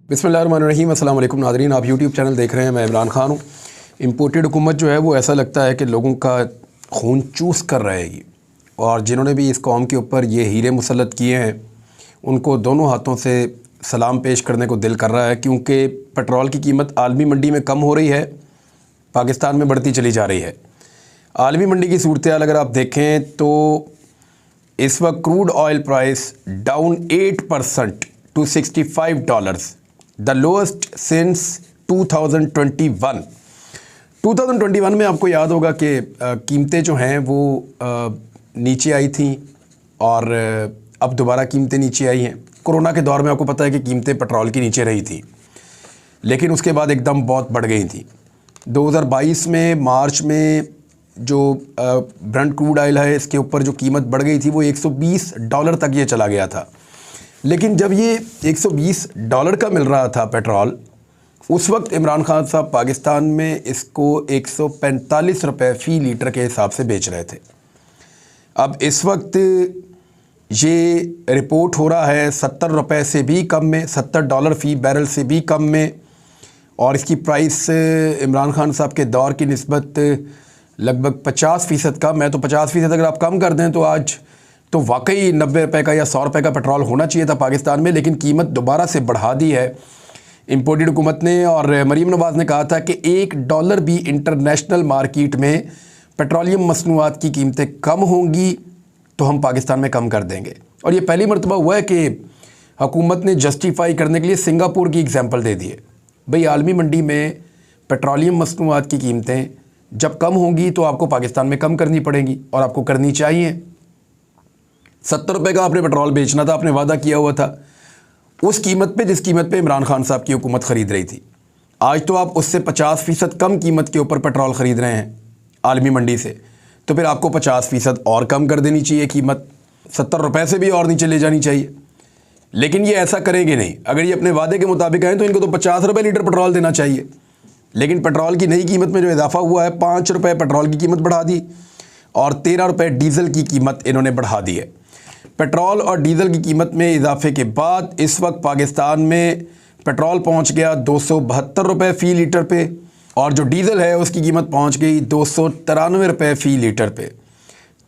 बिस्मिल्लाहिर्रहमानिर्रहीम। अस्सलाम वालेकुम नाज़रीन, आप यूट्यूब चैनल देख रहे हैं। मैं इमरान ख़ान हूँ। इम्पोर्टेड हुकूमत जो है वो ऐसा लगता है कि लोगों का खून चूस कर रहेगी, और जिन्होंने भी इस कौम के ऊपर ये हीरे मुसल्लत किए हैं उनको दोनों हाथों से सलाम पेश करने को दिल कर रहा है, क्योंकि पेट्रोल की कीमत आलमी मंडी में कम हो रही है, पाकिस्तान में बढ़ती चली जा रही है। आलमी मंडी की सूरत हाल अगर आप देखें तो इस वक्त crude oil price down 8% to $65, the lowest since 2021। 2021 में आपको याद होगा कि कीमतें जो हैं वो नीचे आई थी, और अब दोबारा कीमतें नीचे आई हैं। कोरोना के दौर में आपको पता है कि कीमतें पेट्रोल की नीचे रही थी, लेकिन उसके बाद एकदम बहुत बढ़ गई थी। 2022 में मार्च में जो ब्रेंट क्रूड ऑयल है इसके ऊपर जो कीमत बढ़ गई थी वो $120 तक ये चला गया था। लेकिन जब ये $120 का मिल रहा था पेट्रोल, उस वक्त इमरान खान साहब पाकिस्तान में इसको 145 रुपये फ़ी लीटर के हिसाब से बेच रहे थे। अब इस वक्त ये रिपोर्ट हो रहा है 70 रुपये से भी कम में, $70 फ़ी बैरल से भी कम में, और इसकी प्राइस इमरान खान साहब के दौर की निस्बत लगभग 50% कम है। तो 50% अगर आप कम कर दें तो आज तो वाकई 90 रुपये का या 100 रुपये का पेट्रोल होना चाहिए था पाकिस्तान में, लेकिन कीमत दोबारा से बढ़ा दी है इम्पोर्टेड हुकूमत ने। और मरीम नवाज़ ने कहा था कि $1 भी इंटरनेशनल मार्केट में पेट्रोलियम मसनूआत की कीमतें कम होंगी तो हम पाकिस्तान में कम कर देंगे। और ये पहली मरतबा हुआ है कि हुकूमत ने जस्टिफाई करने के लिए सिंगापुर की एग्जाम्पल दे दी है। भाई, आलमी मंडी में पेट्रोलियम मसनूआत की कीमतें जब कम होंगी तो आपको पाकिस्तान में कम करनी पड़ेंगी, और आपको करनी चाहिए। 70 रुपये का आपने पेट्रोल बेचना था, आपने वादा किया हुआ था उस कीमत पे जिस कीमत पे इमरान खान साहब की हुकूमत ख़रीद रही थी। आज तो आप उससे 50% कम कीमत के ऊपर पेट्रोल ख़रीद रहे हैं आलमी मंडी से, तो फिर आपको 50% और कम कर देनी चाहिए कीमत, 70 रुपये से भी और नीचे ले जानी चाहिए। लेकिन ये ऐसा करेंगे नहीं। अगर ये अपने वादे के मुताबिक आए तो इनको तो 50 रुपये लीटर पेट्रोल देना चाहिए। लेकिन पेट्रोल की नई कीमत में जो इजाफा हुआ है, 5 रुपये पेट्रोल की कीमत बढ़ा दी और 13 रुपये डीज़ल की कीमत इन्होंने बढ़ा दी है। पेट्रोल और डीज़ल की कीमत में इजाफे के बाद इस वक्त पाकिस्तान में पेट्रोल पहुंच गया 272 रुपये फ़ी लीटर पे, और जो डीज़ल है उसकी कीमत पहुंच गई 293 रुपये फ़ी लीटर पे।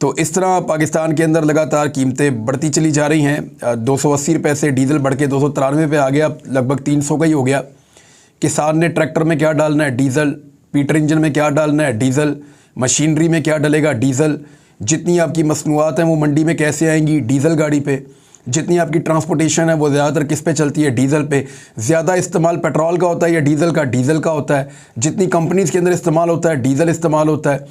तो इस तरह पाकिस्तान के अंदर लगातार कीमतें बढ़ती चली जा रही हैं। 280 रुपये से डीज़ल बढ़ के 293 पे आ गया, लगभग 300 का ही हो गया। किसान ने ट्रैक्टर में क्या डालना है, डीज़ल। पीटर इंजन में क्या डालना है, डीज़ल। मशीनरी में क्या डलेगा, डीज़ल। जितनी आपकी मसनूआत हैं वो मंडी में कैसे आएंगी, डीज़ल गाड़ी पे। जितनी आपकी ट्रांसपोर्टेशन है वो ज़्यादातर किस पे चलती है, डीज़ल पे। ज़्यादा इस्तेमाल पेट्रोल का होता है या डीज़ल का, डीज़ल का होता है। जितनी कंपनीज़ के अंदर इस्तेमाल होता है, डीज़ल इस्तेमाल होता है।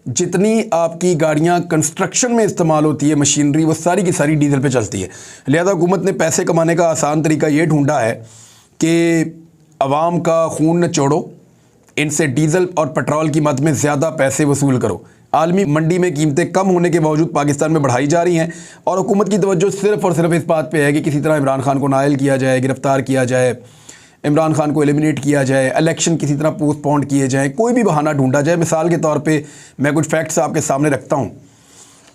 जितनी आपकी गाड़ियाँ कंस्ट्रक्शन में इस्तेमाल होती है, मशीनरी, वो सारी की सारी डीज़ल पे चलती है। लिहाजा हुकूमत ने पैसे कमाने का आसान तरीका ये ढूंढा है कि अवाम का खून न चोड़ो, इनसे डीज़ल और पेट्रोल की मद में ज़्यादा पैसे वसूल करो। आलमी मंडी में कीमतें कम होने के बावजूद पाकिस्तान में बढ़ाई जा रही हैं, और हुकूमत की तवज्जो सिर्फ़ और सिर्फ इस बात पे है कि किसी तरह इमरान खान को नायल किया जाए, गिरफ़्तार किया जाए, इमरान खान को एलिमिनेट किया जाए, इलेक्शन किसी तरह पोस्टपोन किए जाएँ, कोई भी बहाना ढूंढा जाए। मिसाल के तौर पर मैं कुछ फैक्ट्स आपके सामने रखता हूँ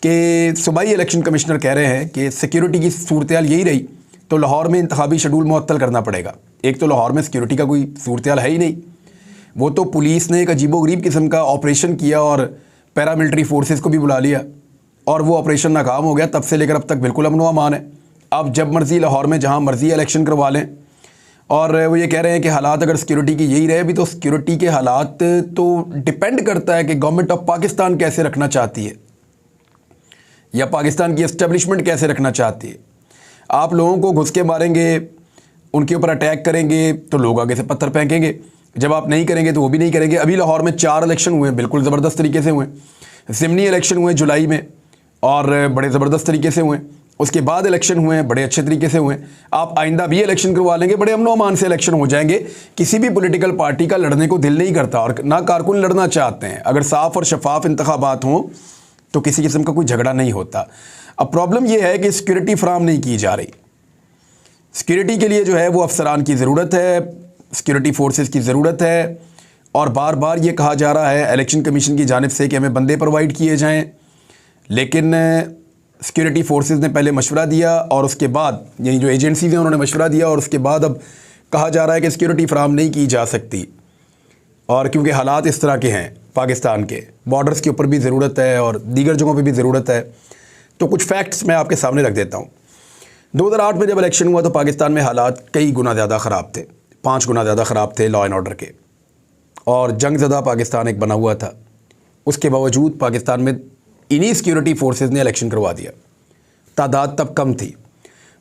कि सूबाई इलेक्शन कमिश्नर कह रहे हैं कि सिक्योरिटी की सूरत हाल यही रही तो लाहौर में इंतखाबी शेड्यूल मुअत्तल करना पड़ेगा। एक तो लाहौर में सिक्योरिटी का कोई सूरत हाल है ही नहीं, वो तो पुलिस ने एक अजीबोगरीब किस्म का ऑपरेशन किया और पैरामिलिट्री फोर्सेस को भी बुला लिया, और वो ऑपरेशन नाकाम हो गया। तब से लेकर अब तक बिल्कुल अमन व अमान है। अब जब मर्ज़ी लाहौर में जहाँ मर्ज़ी इलेक्शन करवा लें, और वो ये कह रहे हैं कि हालात अगर सिक्योरिटी की यही रहे। अभी तो सिक्योरिटी के हालात तो डिपेंड करता है कि गवर्नमेंट ऑफ पाकिस्तान कैसे रखना चाहती है या पाकिस्तान की एस्टेब्लिशमेंट कैसे रखना चाहती है। आप लोगों को घुस के मारेंगे, उनके ऊपर अटैक करेंगे तो लोग आगे से पत्थर फेंकेंगे। जब आप नहीं करेंगे तो वो भी नहीं करेंगे। अभी लाहौर में 4 इलेक्शन हुए, बिल्कुल ज़बरदस्त तरीके से हुए। ज़िमनी इलेक्शन हुए जुलाई में, और बड़े ज़बरदस्त तरीके से हुए। उसके बाद इलेक्शन हुए हैं, बड़े अच्छे तरीके से हुए। आप आइंदा भी इलेक्शन करवा लेंगे, बड़े अमन व अमान से इलेक्शन हो जाएंगे। किसी भी पॉलिटिकल पार्टी का लड़ने को दिल नहीं करता, और ना कारकुन लड़ना चाहते हैं। अगर साफ़ और शफाफ इंतखाबात हों तो किसी किस्म का कोई झगड़ा नहीं होता। अब प्रॉब्लम यह है कि सिक्योरिटी फराम नहीं की जा रही। सिक्योरिटी के लिए जो है वो अफसरान की ज़रूरत है, सिक्योरिटी फोर्सेस की ज़रूरत है, और बार बार ये कहा जा रहा है इलेक्शन कमीशन की जानिब से कि हमें बंदे प्रोवाइड किए जाएं। लेकिन सिक्योरिटी फोर्सेस ने पहले मशवरा दिया, और उसके बाद यानी जो एजेंसीज़ हैं उन्होंने मशवरा दिया, और उसके बाद अब कहा जा रहा है कि सिक्योरिटी फराहम नहीं की जा सकती, और क्योंकि हालात इस तरह के हैं पाकिस्तान के, बॉर्डर्स के ऊपर भी ज़रूरत है और दीगर जगहों पे भी ज़रूरत है, तो कुछ फैक्ट्स मैं आपके सामने रख देता हूँ। 2008 में जब इलेक्शन हुआ तो पाकिस्तान में हालात कई गुना ज़्यादा ख़राब थे, 5 गुना ज़्यादा ख़राब थे लॉ एंड ऑर्डर के, और जंग ज़दा पाकिस्तान एक बना हुआ था। उसके बावजूद पाकिस्तान में इन्हीं सिक्योरिटी फोर्सेस ने इलेक्शन करवा दिया। तादाद तब कम थी।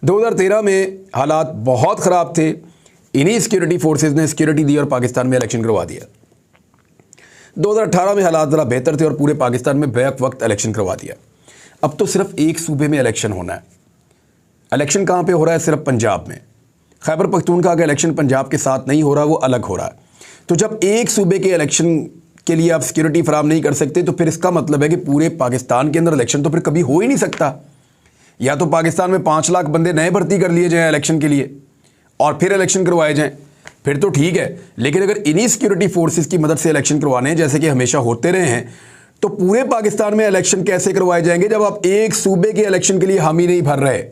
2013 में हालात बहुत ख़राब थे, इन्हीं सिक्योरिटी फोर्सेस ने सिक्योरिटी दी और पाकिस्तान में इलेक्शन करवा दिया। 2018 में हालात ज़रा बेहतर थे और पूरे पाकिस्तान में बैक वक्त इलेक्शन करवा दिया। अब तो सिर्फ एक सूबे में इलेक्शन होना है। इलेक्शन कहाँ पे हो रहा है? सिर्फ पंजाब में। खैबर पख्तूनख्वा का इलेक्शन पंजाब के साथ नहीं हो रहा, वो अलग हो रहा है। तो जब एक सूबे के इलेक्शन के लिए आप सिक्योरिटी फराहम नहीं कर सकते तो फिर इसका मतलब है कि पूरे पाकिस्तान के अंदर इलेक्शन तो फिर कभी हो ही नहीं सकता। या तो पाकिस्तान में 5 लाख बंदे नए भर्ती कर लिए जाएँ इलेक्शन के लिए और फिर इलेक्शन करवाए जाएँ, फिर तो ठीक है। लेकिन अगर इन्हीं सिक्योरिटी फोर्सेस की मदद से इलेक्शन करवाने हैं जैसे कि हमेशा होते रहे हैं, तो पूरे पाकिस्तान में इलेक्शन कैसे करवाए जाएंगे जब आप एक सूबे के इलेक्शन के लिए हामी नहीं भर रहे?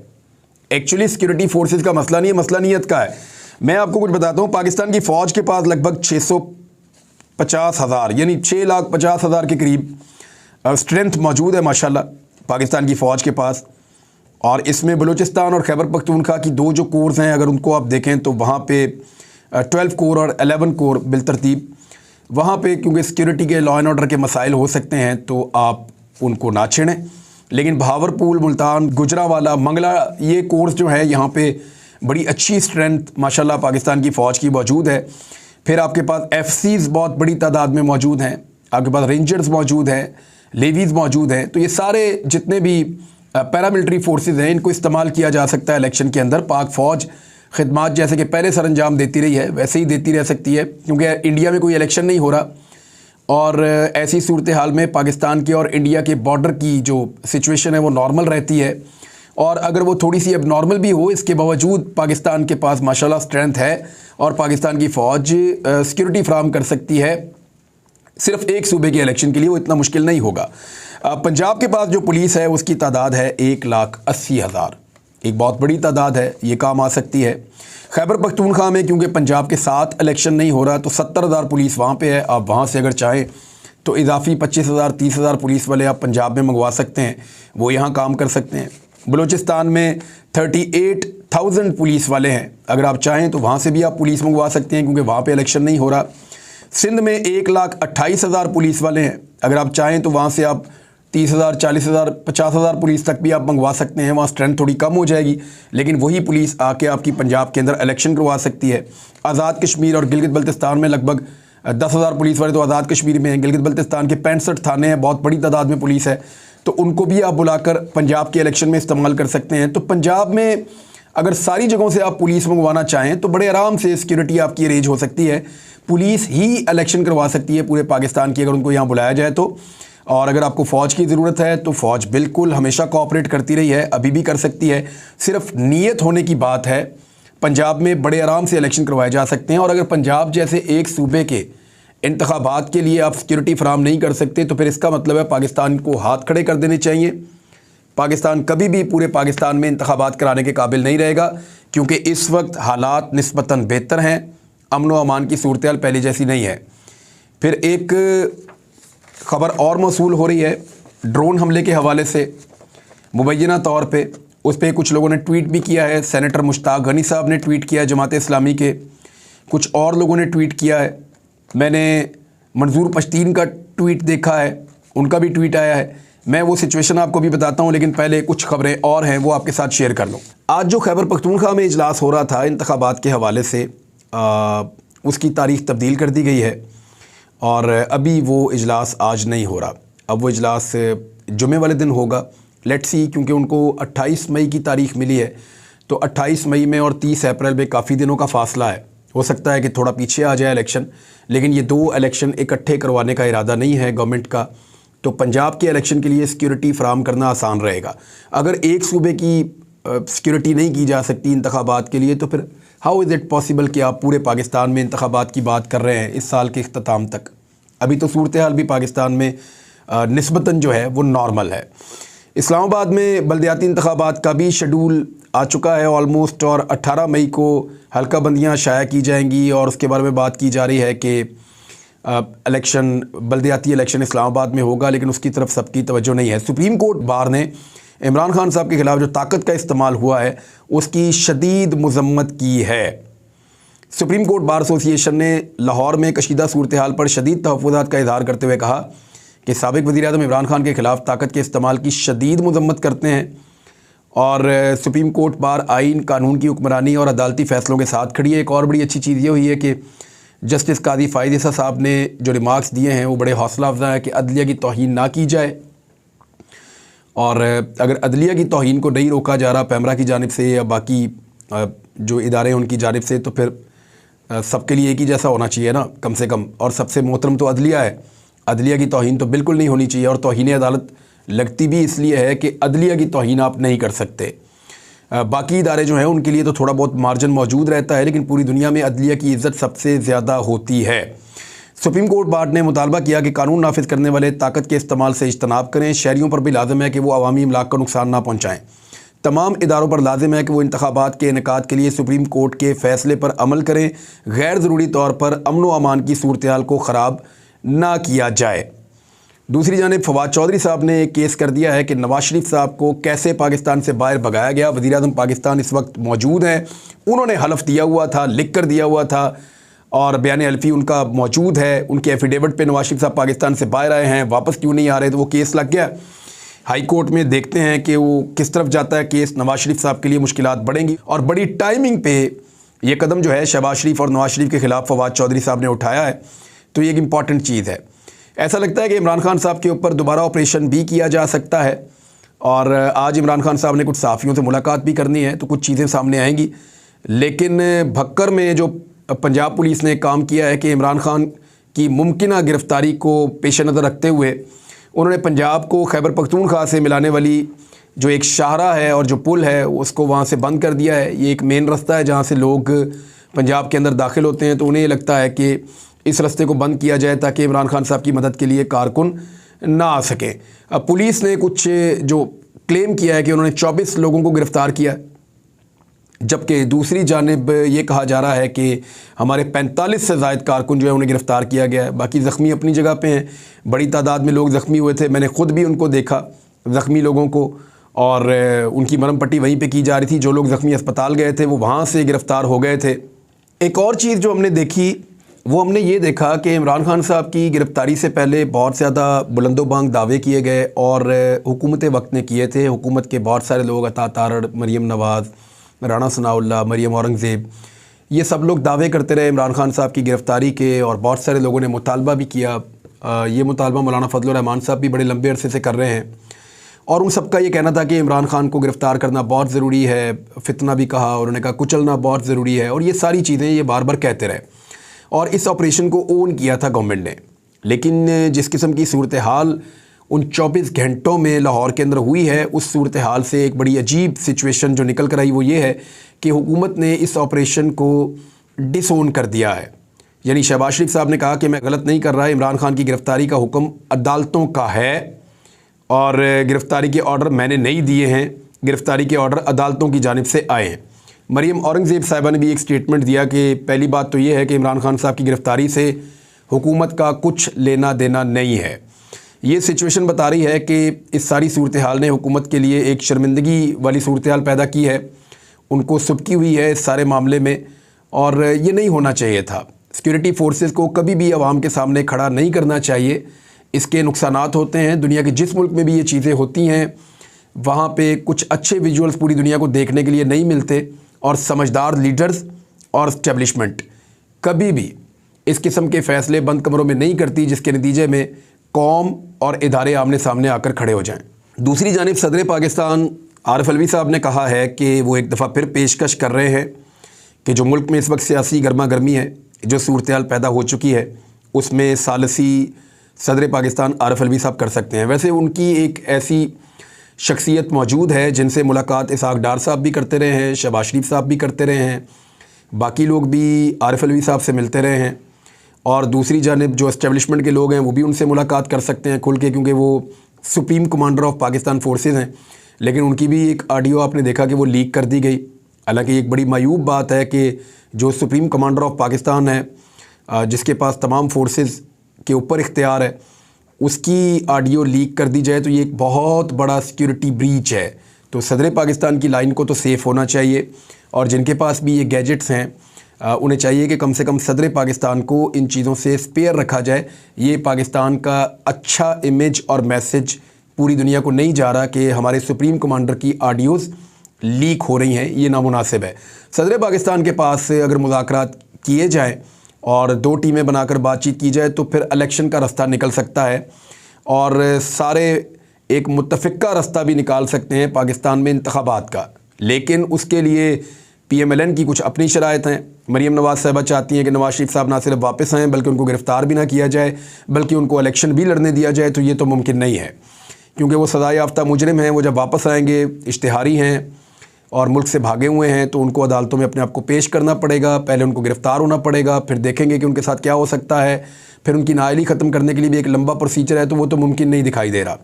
एक्चुअली सिक्योरिटी फोर्सेस का मसला नहीं है, मसला नीयत का है। मैं आपको कुछ बताता हूँ, पाकिस्तान की फ़ौज के पास लगभग 650,000 यानी 6,50,000 के करीब स्ट्रेंथ मौजूद है माशाल्लाह पाकिस्तान की फ़ौज के पास। और इसमें बलूचिस्तान और खैबर पख्तूनख्वा की 2 जो कोर्स हैं, अगर उनको आप देखें तो वहाँ पे 12 कोर और 11 कोर बिलतरतीब, वहाँ पे क्योंकि सिक्योरिटी के लॉ एंड ऑर्डर के मसाइल हो सकते हैं तो आप उनको ना छेड़ें। लेकिन भावरपुर, मुल्तान, गुजरावाला, मंगला, ये कोर्स जो है यहाँ पे बड़ी अच्छी स्ट्रेंथ माशाल्लाह पाकिस्तान की फ़ौज की मौजूद है। फिर आपके पास एफसीज़ बहुत बड़ी तादाद में मौजूद हैं, आपके पास रेंजर्स मौजूद हैं, लेवीज़ मौजूद हैं। तो ये सारे जितने भी पैरामिलिट्री फोर्सेस हैं इनको इस्तेमाल किया जा सकता है इलेक्शन के अंदर। पाक फ़ौज खिदमात जैसे कि पहले सर अंजाम देती रही है वैसे ही देती रह सकती है, क्योंकि इंडिया में कोई इलेक्शन नहीं हो रहा। और ऐसी सूरत हाल में पाकिस्तान के और इंडिया के बॉर्डर की जो सिचुएशन है वो नॉर्मल रहती है, और अगर वो थोड़ी सी अब नॉर्मल भी हो, इसके बावजूद पाकिस्तान के पास माशाल्लाह स्ट्रेंथ है और पाकिस्तान की फ़ौज सिक्योरिटी फराहम कर सकती है सिर्फ एक सूबे के इलेक्शन के लिए। वो इतना मुश्किल नहीं होगा। पंजाब के पास जो पुलिस है उसकी तादाद है 1,80,000, एक बहुत बड़ी तादाद है, ये काम आ सकती है। खैबर पख्तूनख्वा में क्योंकि पंजाब के साथ इलेक्शन नहीं हो रहा तो 70,000 पुलिस वहाँ पे है। आप वहाँ से अगर चाहें तो इजाफी 25,000 30,000 पुलिस वाले आप पंजाब में मंगवा सकते हैं, वो यहाँ काम कर सकते हैं। बलूचिस्तान में 38,000 पुलिस वाले हैं, अगर आप चाहें तो वहाँ से भी आप पुलिस मंगवा सकते हैं क्योंकि वहाँ पे इलेक्शन नहीं हो रहा। सिंध में 1,28,000 पुलिस वाले हैं, अगर आप चाहें तो वहाँ से आप 30,000 40,000 50,000 पुलिस तक भी आप मंगवा सकते हैं। वहाँ स्ट्रेंथ थोड़ी कम हो जाएगी लेकिन वही पुलिस आके आपकी पंजाब के अंदर इलेक्शन करवा सकती है। आज़ाद कश्मीर और गिलगित बल्तिस्तान में लगभग 10,000 पुलिस वाले तो आज़ाद कश्मीर में हैं। गिलगित बल्तिस्तान के 65 थाने हैं, बहुत बड़ी तादाद में पुलिस है, तो उनको भी आप बुलाकर पंजाब के इलेक्शन में इस्तेमाल कर सकते हैं। तो पंजाब में अगर सारी जगहों से आप पुलिस मंगवाना चाहें तो बड़े आराम से सिक्योरिटी आपकी अरेंज हो सकती है। पुलिस ही इलेक्शन करवा सकती है पूरे पाकिस्तान की, अगर उनको यहाँ बुलाया जाए तो। और अगर आपको फ़ौज की ज़रूरत है तो फ़ौज बिल्कुल हमेशा कोऑपरेट करती रही है, अभी भी कर सकती है। सिर्फ नीयत होने की बात है। पंजाब में बड़े आराम से इलेक्शन करवाए जा सकते हैं। और अगर पंजाब जैसे एक सूबे के इंतखाबात के लिए आप सिक्योरिटी फराहम नहीं कर सकते तो फिर इसका मतलब है पाकिस्तान को हाथ खड़े कर देने चाहिए। पाकिस्तान कभी भी पूरे पाकिस्तान में इंतखाबात कराने के काबिल नहीं रहेगा, क्योंकि इस वक्त हालात निस्बतन बेहतर हैं, अमन व अमान की सूरत हाल पहले जैसी नहीं है। फिर एक ख़बर और मौसूल हो रही है ड्रोन हमले के हवाले से, मुबैना तौर पे उस पर कुछ लोगों ने ट्वीट भी किया है। सेनेटर मुश्ताक गनी साहब ने ट्वीट किया है जमात इस्लामी के, कुछ और लोगों ने ट्वीट किया है। मैंने मंजूर पश्तीन का ट्वीट देखा है, उनका भी ट्वीट आया है। मैं वो सिचुएशन आपको भी बताता हूँ, लेकिन पहले कुछ खबरें और हैं वो आपके साथ शेयर कर लूँ। आज जो खैबर पख्तूनख्वा में इजलास हो रहा था इंतखाबात के हवाले से, उसकी तारीख़ तब्दील कर दी गई है और अभी वो इजलास आज नहीं हो रहा। अब वो इजलास जुमे वाले दिन होगा। लेट्स सी, क्योंकि उनको 28 मई की तारीख़ मिली है तो 28 मई में और 30 अप्रैल में काफ़ी दिनों का फासला है। हो सकता है कि थोड़ा पीछे आ जाए इलेक्शन, लेकिन ये 2 इलेक्शन इकट्ठे करवाने का इरादा नहीं है गवर्नमेंट का। तो पंजाब के इलेक्शन के लिए सिक्योरिटी फराहम करना आसान रहेगा। अगर एक सूबे की सिक्योरिटी नहीं की जा सकती इंतखाबात के लिए तो फिर हाउ इज़ इट पॉसिबल कि आप पूरे पाकिस्तान में इंतखाबात की बात कर रहे हैं इस साल के इख्तिताम तक। अभी तो सूरत हाल भी पाकिस्तान में निस्बतन जो है वो नॉर्मल है। इस्लामाबाद में बल्दियाती इंतखाबात का भी शेड्यूल आ चुका है ऑलमोस्ट, और 18 मई को हल्का बंदियाँ शाया की जाएंगी और उसके बारे में बात की जा रही है कि इलेक्शन, बल्दियाती इलेक्शन इस्लामाबाद में होगा, लेकिन उसकी तरफ सबकी तवज्जो नहीं है। सुप्रीम कोर्ट बार ने इमरान खान साहब के ख़िलाफ़ जो ताकत का इस्तेमाल हुआ है उसकी शदीद मज़म्मत की है। सुप्रीम कोर्ट बार एसोसिएशन ने लाहौर में कशीदा सूरत हाल पर शदीद तहफ़्फ़ुज़ात का इज़हार करते हुए कहा कि साबिक़ वज़ीर-ए-आज़म इमरान खान के ख़िलाफ़ ताकत के इस्तेमाल की शदीद मज़म्मत करते हैं और सुप्रीम कोर्ट बार आइन, कानून की हुक्मरानी और अदालती फ़ैसलों के साथ खड़ी है। एक और बड़ी अच्छी चीज़ ये हुई है कि जस्टिस काजी फ़ाइज़ ईसा साहब ने जो रिमार्क्स दिए हैं वो बड़े हौसला अफ़ज़ा है कि अदलिया की तौहीन ना की जाए, और अगर अदलिया की तौहीन को नहीं रोका जा रहा पैमरा की जानिब से या बाकी जो इदारे हैं उनकी जानिब से, तो फिर सबके लिए एक ही जैसा होना चाहिए ना कम से कम। और सबसे मोहतरम तो अदलिया है, अदलिया की तौहीन तो बिल्कुल नहीं होनी चाहिए। और तौहीन अदालत लगती भी इसलिए है कि अदलिया की तौहीन आप नहीं कर सकते। बाकी इदारे जो हैं उनके लिए तो थोड़ा बहुत मार्जिन मौजूद रहता है, लेकिन पूरी दुनिया में अदलिया की इज़्ज़त सबसे ज़्यादा होती है। सुप्रीम कोर्ट बार ने मुतालबा किया कि कानून नाफिज करने वाले ताकत के इस्तेमाल से इज्तनाब करें। शहरियों पर भी लाजिम है कि वो अवामी इमलाक को नुकसान ना पहुँचाएँ। तमाम इदारों पर लाजिम है कि वो इंतखाबात के इनेकाद के लिए सुप्रीम कोर्ट के फ़ैसले पर अमल करें। गैर ज़रूरी तौर पर अमन व अमान की सूरत हाल को ख़राब ना किया जाए। दूसरी जानिब फवाद चौधरी साहब ने एक केस कर दिया है कि नवाज शरीफ साहब को कैसे पाकिस्तान से बाहर भगाया गया। वज़ीर-ए-आज़म पाकिस्तान इस वक्त मौजूद हैं, उन्होंने हलफ दिया हुआ था, लिख कर दिया हुआ था और बयान हल्फी उनका मौजूद है। उनके एफिडेविट पे नवाज शरीफ साहब पाकिस्तान से बाहर आए हैं, वापस क्यों नहीं आ रहे, तो वो केस लग गया हाई कोर्ट में। देखते हैं कि वो किस तरफ जाता है केस। नवाज शरीफ साहब के लिए मुश्किलात बढ़ेंगी और बड़ी टाइमिंग पे ये कदम जो है शहबाज शरीफ और नवाज शरीफ के ख़िलाफ़ फवाद चौधरी साहब ने उठाया है, तो ये एक इम्पॉर्टेंट चीज़ है। ऐसा लगता है कि इमरान खान साहब के ऊपर दोबारा ऑपरेशन भी किया जा सकता है और आज इमरान खान साहब ने कुछ सहाफ़ियों से मुलाकात भी करनी है, तो कुछ चीज़ें सामने आएंगी। लेकिन भक्कर में जो पंजाब पुलिस ने काम किया है कि इमरान खान की मुमकिन गिरफ़्तारी को पेश नज़र रखते हुए उन्होंने पंजाब को खैबर पख्तूनख्वा से मिलाने वाली जो एक शाहरा है और जो पुल है उसको वहाँ से बंद कर दिया है। ये एक मेन रास्ता है जहाँ से लोग पंजाब के अंदर दाखिल होते हैं, तो उन्हें लगता है कि इस रास्ते को बंद किया जाए ताकि इमरान खान साहब की मदद के लिए कारकुन ना आ सकें। अब पुलिस ने कुछ जो क्लेम किया है कि उन्होंने 24 लोगों को गिरफ़्तार किया, जबकि दूसरी जानिब ये कहा जा रहा है कि हमारे 45 से ज़ायद कारकुन जो है उन्हें गिरफ़्तार किया गया है। बाकी ज़ख्मी अपनी जगह पे हैं, बड़ी तादाद में लोग ज़ख्मी हुए थे, मैंने ख़ुद भी उनको देखा ज़ख्मी लोगों को, और उनकी मरहम पट्टी वहीं पे की जा रही थी। जो लोग ज़ख्मी अस्पताल गए थे वो वहाँ से गिरफ़्तार हो गए थे। एक और चीज़ जो हमने देखी वो हमने ये देखा कि इमरान खान साहब की गिरफ़्तारी से पहले बहुत ज़्यादा बुलंदोबांग दावे किए गए और हुकूमत वक्त ने किए थे। हुकूमत के बहुत सारे लोग, अता तारड़, मरीम नवाज़, राना सनाउल्लाह, मरीम औरंगज़ेब, ये सब लोग दावे करते रहे इमरान खान साहब की गिरफ़्तारी के, और बहुत सारे लोगों ने मुतालबा भी किया। ये मुतालबा मौलाना फजलुर रहमान साहब भी बड़े लंबे अरसे से कर रहे हैं और उन सब का ये कहना था कि इमरान खान को गिरफ़्तार करना बहुत ज़रूरी है। फितना भी कहा, उन्होंने कहा कुचलना बहुत ज़रूरी है, और ये सारी चीज़ें ये बार बार कहते रहे और इस ऑपरेशन को ओन किया था गवर्नमेंट ने। लेकिन जिस किस्म की सूरत हाल उन 24 घंटों में लाहौर के अंदर हुई है, उस सूरत हाल से एक बड़ी अजीब सिचुएशन जो निकल कर आई वो ये है कि हुकूमत ने इस ऑपरेशन को डिसोन कर दिया है। यानी शहबाज शरीफ साहब ने कहा कि मैं गलत नहीं कर रहा, इमरान खान की गिरफ़्तारी का हुक्म अदालतों का है और गिरफ़्तारी के ऑर्डर मैंने नहीं दिए हैं, गिरफ़्तारी के ऑर्डर अदालतों की जानिब से आए हैं। मरीम औरंगज़ेब साहिबा ने भी एक स्टेटमेंट दिया कि पहली बात तो ये है कि इमरान खान साहब की गिरफ़्तारी से हुकूमत का कुछ लेना देना नहीं है। ये सिचुएशन बता रही है कि इस सारी सूरत हाल ने हुकूमत के लिए एक शर्मिंदगी वाली सूरत हाल पैदा की है, उनको सुबकी हुई है इस सारे मामले में, और ये नहीं होना चाहिए था। सिक्योरिटी फोर्सेस को कभी भी आवाम के सामने खड़ा नहीं करना चाहिए, इसके नुकसानात होते हैं। दुनिया के जिस मुल्क में भी ये चीज़ें होती हैं वहाँ पे कुछ अच्छे विजुअल्स पूरी दुनिया को देखने के लिए नहीं मिलते, और समझदार लीडर्स और इस्टेब्लिशमेंट कभी भी इस किस्म के फ़ैसले बंद कमरों में नहीं करती जिसके नतीजे में कौम और इदारे आमने सामने आकर खड़े हो जाएं। दूसरी जानिब सदर पाकिस्तान आरिफ अलवी साहब ने कहा है कि वो एक दफ़ा फिर पेशकश कर रहे हैं कि जो मुल्क में इस वक्त सियासी गर्मा गर्मी है, जो सूरत हाल पैदा हो चुकी है, उसमें सालसी सदर पाकिस्तान आरिफ अलवी साहब कर सकते हैं। वैसे उनकी एक ऐसी शख्सियत मौजूद है जिनसे मुलाकात इसहाक डार साहब भी करते रहे हैं, शहबाज शरीफ साहब भी करते रहे हैं, बाकी लोग भी आरिफ अलवी साहब से मिलते रहे हैं, और दूसरी जानिब जो इस्टेब्लिशमेंट के लोग हैं वो भी उनसे मुलाकात कर सकते हैं खुल के, क्योंकि वो supreme commander of Pakistan forces हैं, लेकिन उनकी भी एक ऑडियो आपने देखा कि वो लीक कर दी गई। हालांकि एक बड़ी मायूब बात है कि जो सुप्रीम कमांडर ऑफ पाकिस्तान है, जिसके पास तमाम फोर्सेस के ऊपर इख्तियार है, उसकी ऑडियो लीक कर दी जाए तो ये एक बहुत बड़ा सिक्योरिटी ब्रीच है। तो सदर पाकिस्तान की लाइन को तो सेफ़ होना चाहिए, और जिनके पास भी ये गैजेट्स हैं उन्हें चाहिए कि कम से कम सदर पाकिस्तान को इन चीज़ों से स्पेयर रखा जाए। ये पाकिस्तान का अच्छा इमेज और मैसेज पूरी दुनिया को नहीं जा रहा कि हमारे सुप्रीम कमांडर की ऑडियोज़ लीक हो रही हैं, ये नामुनासिब है। सदर पाकिस्तान के पास से अगर मुज़ाकरात किए जाएँ और 2 टीमें बनाकर बातचीत की जाए तो फिर इलेक्शन का रास्ता निकल सकता है, और सारे एक मुत्तफ़िका रास्ता भी निकाल सकते हैं पाकिस्तान में इंतखाबात का। लेकिन उसके लिए PMLN की कुछ अपनी शराइत हैं। मरीम नवाज़ साहबा चाहती हैं कि नवाज़ शरीफ साहब ना सिर्फ वापस आएँ बल्कि उनको गिरफ़्तार भी ना किया जाए, बल्कि उनको इलेक्शन भी लड़ने दिया जाए। तो ये तो मुमकिन नहीं है, क्योंकि वो सज़ा याफ्ता मुजरिम हैं। वो जब वापस आएँगे, इश्तिहारी हैं और मुल्क से भागे हुए हैं, तो उनको अदालतों में अपने आप को पेश करना पड़ेगा। पहले उनको गिरफ़्तार होना पड़ेगा, फिर देखेंगे कि उनके साथ क्या हो सकता है। फिर उनकी नाअहली ख़त्म करने के लिए भी एक लंबा प्रोसीजर है, तो वो तो मुमकिन नहीं दिखाई दे रहा।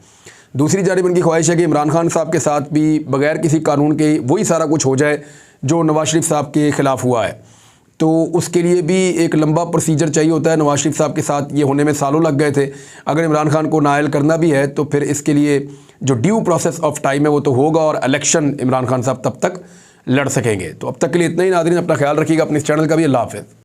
दूसरी जानिब उनकी ख्वाहिश है कि इमरान खान साहब के साथ भी बग़ैर किसी कानून के वही सारा कुछ हो जाए जो नवाज़ शरीफ साहब के ख़िलाफ़ हुआ है। तो उसके लिए भी एक लंबा प्रोसीजर चाहिए होता है। नवाज़ शरीफ साहब के साथ ये होने में सालों लग गए थे। अगर इमरान खान को नाअहल करना भी है तो फिर इसके लिए जो ड्यू प्रोसेस ऑफ टाइम है वो तो होगा, और इलेक्शन इमरान खान साहब तब तक लड़ सकेंगे। तो अब तक के लिए इतना ही। नाज़रीन, अपना ख्याल रखिएगा, अपने इस चैनल का भी। अल्लाह हाफ़िज़।